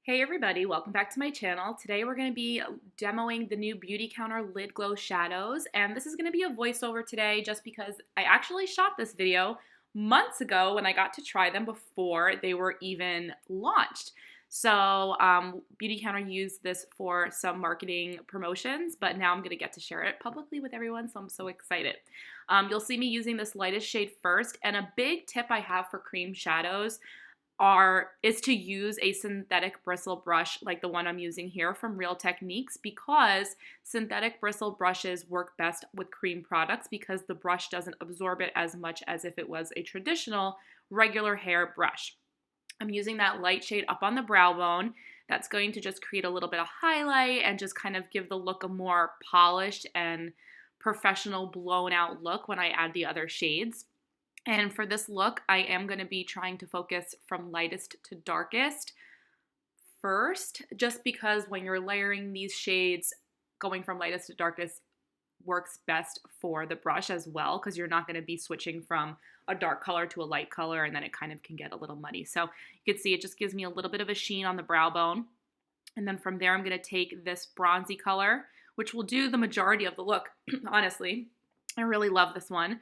Hey everybody, welcome back to my channel. Today we're going to be demoing the new Beautycounter Lid Glow Shadows, and this is going to be a voiceover today just because I actually shot this video months ago when I got to try them before they were even launched. So Beautycounter used this for some marketing promotions, but now I'm going to get to share it publicly with everyone, so I'm so excited. You'll see me using this lightest shade first, and a big tip I have for cream shadows is to use a synthetic bristle brush like the one I'm using here from Real Techniques, because synthetic bristle brushes work best with cream products because the brush doesn't absorb it as much as if it was a traditional regular hair brush. I'm using that light shade up on the brow bone. That's going to just create a little bit of highlight and just kind of give the look a more polished and professional blown out look when I add the other shades. And for this look, I am going to be trying to focus from lightest to darkest first, just because when you're layering these shades, going from lightest to darkest works best for the brush as well, because you're not going to be switching from a dark color to a light color, and then it kind of can get a little muddy. So you can see it just gives me a little bit of a sheen on the brow bone. And then from there, I'm going to take this bronzy color, which will do the majority of the look, honestly. I really love this one.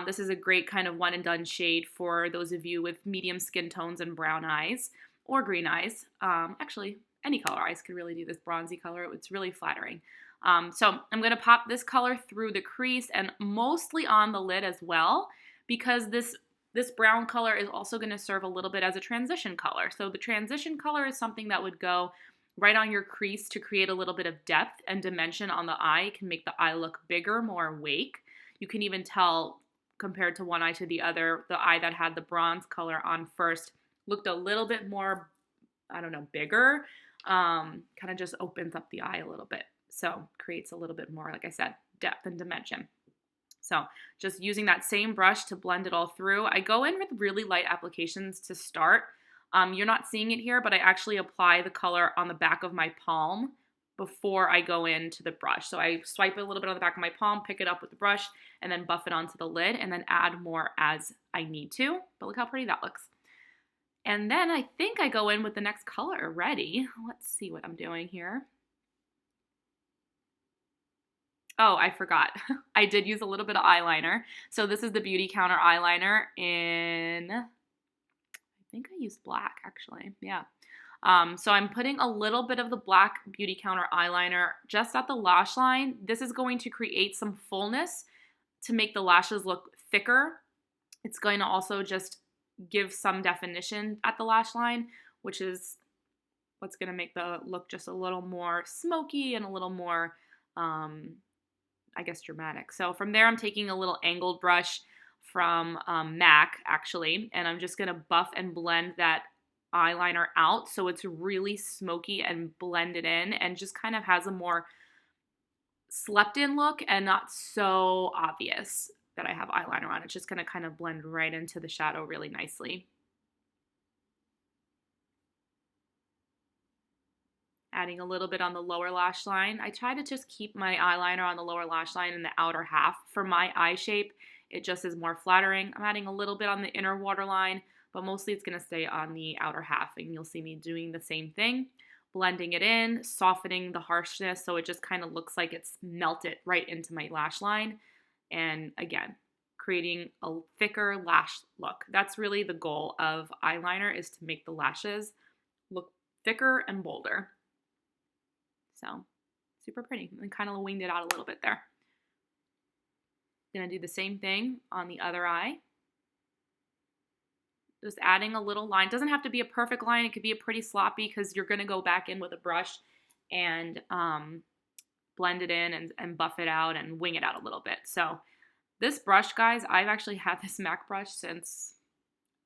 This is a great kind of one and done shade for those of you with medium skin tones and brown eyes or green eyes. Actually, any color eyes could really do this bronzy color. It's really flattering. So I'm going to pop this color through the crease and mostly on the lid as well, because this brown color is also going to serve a little bit as a transition color. So the transition color is something that would go right on your crease to create a little bit of depth and dimension on the eye. It can make the eye look bigger, more awake. You can even tell compared to one eye to the other, the eye that had the bronze color on first looked a little bit more, I don't know, bigger. Kind of just opens up the eye a little bit. So creates a little bit more, like I said, depth and dimension. So just using that same brush to blend it all through. I go in with really light applications to start. You're not seeing it here, but I actually apply the color on the back of my palm before I go into the brush. So I swipe it a little bit on the back of my palm, pick it up with the brush, and then buff it onto the lid, and then add more as I need to. But look how pretty that looks. And then I think I go in with the next color ready. Let's see what I'm doing here. Oh, I forgot. I did use a little bit of eyeliner. So this is the Beautycounter eyeliner in, I think I used black actually. Yeah. So I'm putting a little bit of the black Beautycounter eyeliner just at the lash line. This is going to create some fullness to make the lashes look thicker. It's going to also just give some definition at the lash line, which is what's going to make the look just a little more smoky and a little more, I guess, dramatic. So from there, I'm taking a little angled brush from MAC, actually, and I'm just going to buff and blend that eyeliner out so it's really smoky and blended in and just kind of has a more slept in look and not so obvious that I have eyeliner on. It's just going to kind of blend right into the shadow really nicely. Adding a little bit on the lower lash line. I try to just keep my eyeliner on the lower lash line in the outer half. For my eye shape, it just is more flattering. I'm adding a little bit on the inner waterline, but mostly it's going to stay on the outer half, and you'll see me doing the same thing, blending it in, softening the harshness so it just kind of looks like it's melted right into my lash line, and again, creating a thicker lash look. That's really the goal of eyeliner, is to make the lashes look thicker and bolder. So super pretty, and kind of winged it out a little bit there. Gonna do the same thing on the other eye. Just adding a little line. It doesn't have to be a perfect line. It could be a pretty sloppy, because you're going to go back in with a brush and blend it in and buff it out and wing it out a little bit. So this brush, guys, I've actually had this MAC brush since,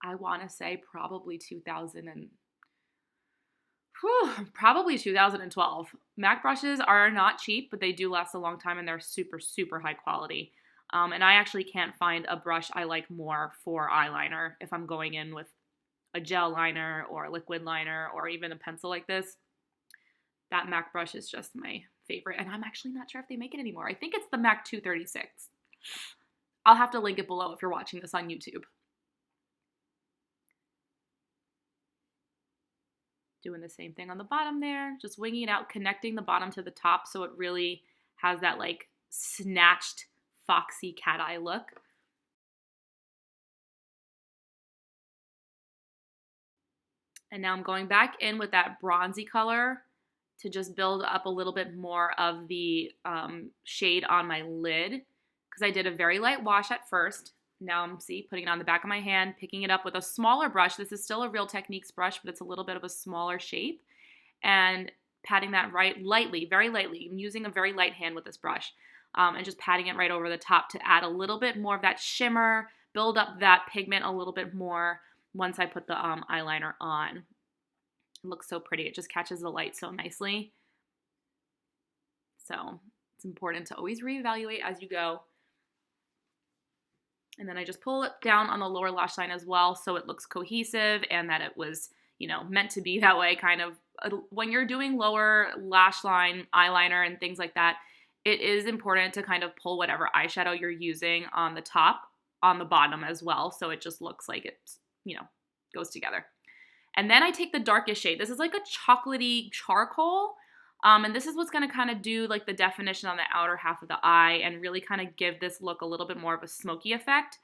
I want to say, probably 2012. MAC brushes are not cheap, but they do last a long time, and they're super, super high quality. And I actually can't find a brush I like more for eyeliner if I'm going in with a gel liner or a liquid liner or even a pencil like this. That MAC brush is just my favorite, and I'm actually not sure if they make it anymore. I think it's the MAC 236. I'll have to link it below if you're watching this on YouTube. Doing the same thing on the bottom there, just winging it out, connecting the bottom to the top so it really has that like snatched foxy cat eye look. And now I'm going back in with that bronzy color to just build up a little bit more of the shade on my lid, because I did a very light wash at first. Now I'm, putting it on the back of my hand, picking it up with a smaller brush. This is still a Real Techniques brush, but it's a little bit of a smaller shape. And patting that lightly, very lightly. I'm using a very light hand with this brush. And just patting it right over the top to add a little bit more of that shimmer, build up that pigment a little bit more once I put the eyeliner on. It looks so pretty. It just catches the light so nicely. So it's important to always reevaluate as you go. And then I just pull it down on the lower lash line as well so it looks cohesive and that it was, you know, meant to be that way kind of. When you're doing lower lash line eyeliner and things like that, it is important to kind of pull whatever eyeshadow you're using on the top, on the bottom as well, so it just looks like it's, you know, goes together. And then I take the darkest shade. This is like a chocolatey charcoal. And this is what's going to kind of do like the definition on the outer half of the eye and really kind of give this look a little bit more of a smoky effect.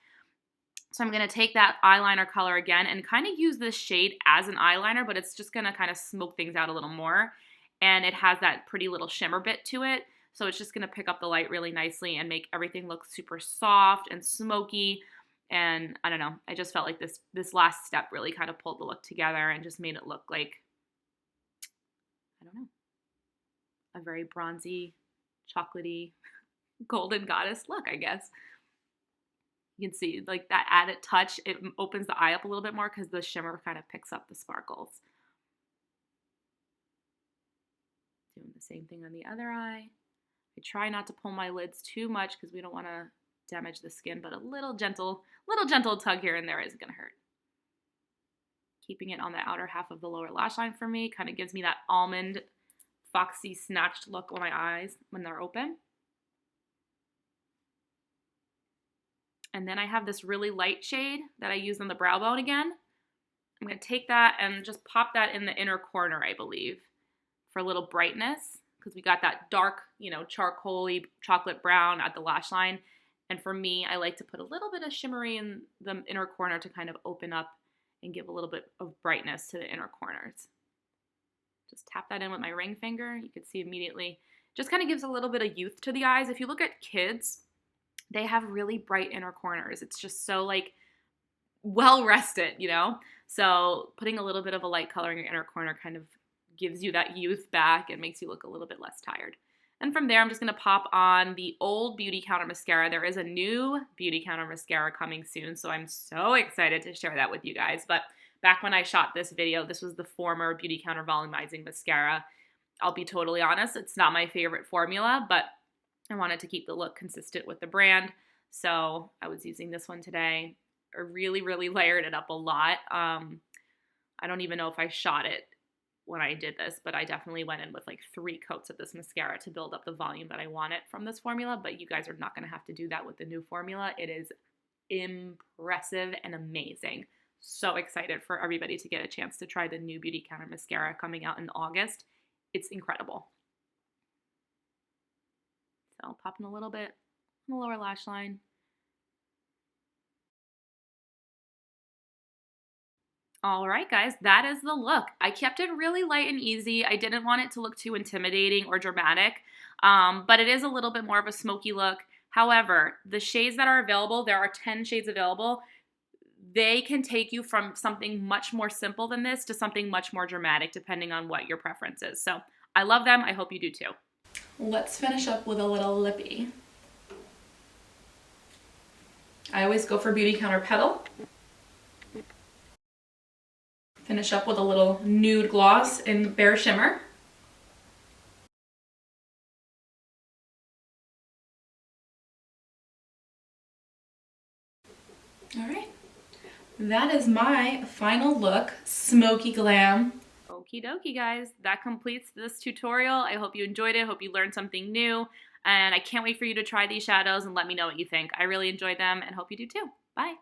So I'm going to take that eyeliner color again and kind of use this shade as an eyeliner, but it's just going to kind of smoke things out a little more. And it has that pretty little shimmer bit to it. So it's just going to pick up the light really nicely and make everything look super soft and smoky. And I don't know, I just felt like this last step really kind of pulled the look together and just made it look like, I don't know, a very bronzy, chocolatey, golden goddess look, I guess. You can see like that added touch, it opens the eye up a little bit more because the shimmer kind of picks up the sparkles. Doing the same thing on the other eye. I try not to pull my lids too much because we don't want to damage the skin, but a little gentle tug here and there isn't going to hurt. Keeping it on the outer half of the lower lash line for me kind of gives me that almond, foxy, snatched look on my eyes when they're open. And then I have this really light shade that I use on the brow bone again. I'm going to take that and just pop that in the inner corner, I believe, for a little brightness, because we got that dark, you know, charcoaly chocolate brown at the lash line. And for me, I like to put a little bit of shimmery in the inner corner to kind of open up and give a little bit of brightness to the inner corners. Just tap that in with my ring finger. You can see immediately, just kind of gives a little bit of youth to the eyes. If you look at kids, they have really bright inner corners. It's just so like well rested, you know? So putting a little bit of a light color in your inner corner kind of gives you that youth back and makes you look a little bit less tired. And from there, I'm just going to pop on the old Beauty Counter mascara. There is a new Beauty Counter mascara coming soon, so I'm so excited to share that with you guys. But back when I shot this video, this was the former Beauty Counter Volumizing Mascara. I'll be totally honest, it's not my favorite formula, but I wanted to keep the look consistent with the brand, so I was using this one today. I really, really layered it up a lot. I don't even know if I shot it when I did this, but I definitely went in with like 3 coats of this mascara to build up the volume that I wanted from this formula, but you guys are not going to have to do that with the new formula. It is impressive and amazing. So excited for everybody to get a chance to try the new Beauty Counter mascara coming out in August. It's incredible. So popping a little bit on the lower lash line. All right, guys, that is the look. I kept it really light and easy. I didn't want it to look too intimidating or dramatic, but it is a little bit more of a smoky look. However, the shades that are available, there are 10 shades available. They can take you from something much more simple than this to something much more dramatic, depending on what your preference is. So I love them. I hope you do too. Let's finish up with a little lippy. I always go for Beauty Counter Petal. Finish up with a little nude gloss in Bare Shimmer. All right, that is my final look, smoky glam. Okie dokie, guys, that completes this tutorial. I hope you enjoyed it. Hope you learned something new, and I can't wait for you to try these shadows and let me know what you think. I really enjoyed them and hope you do too. Bye.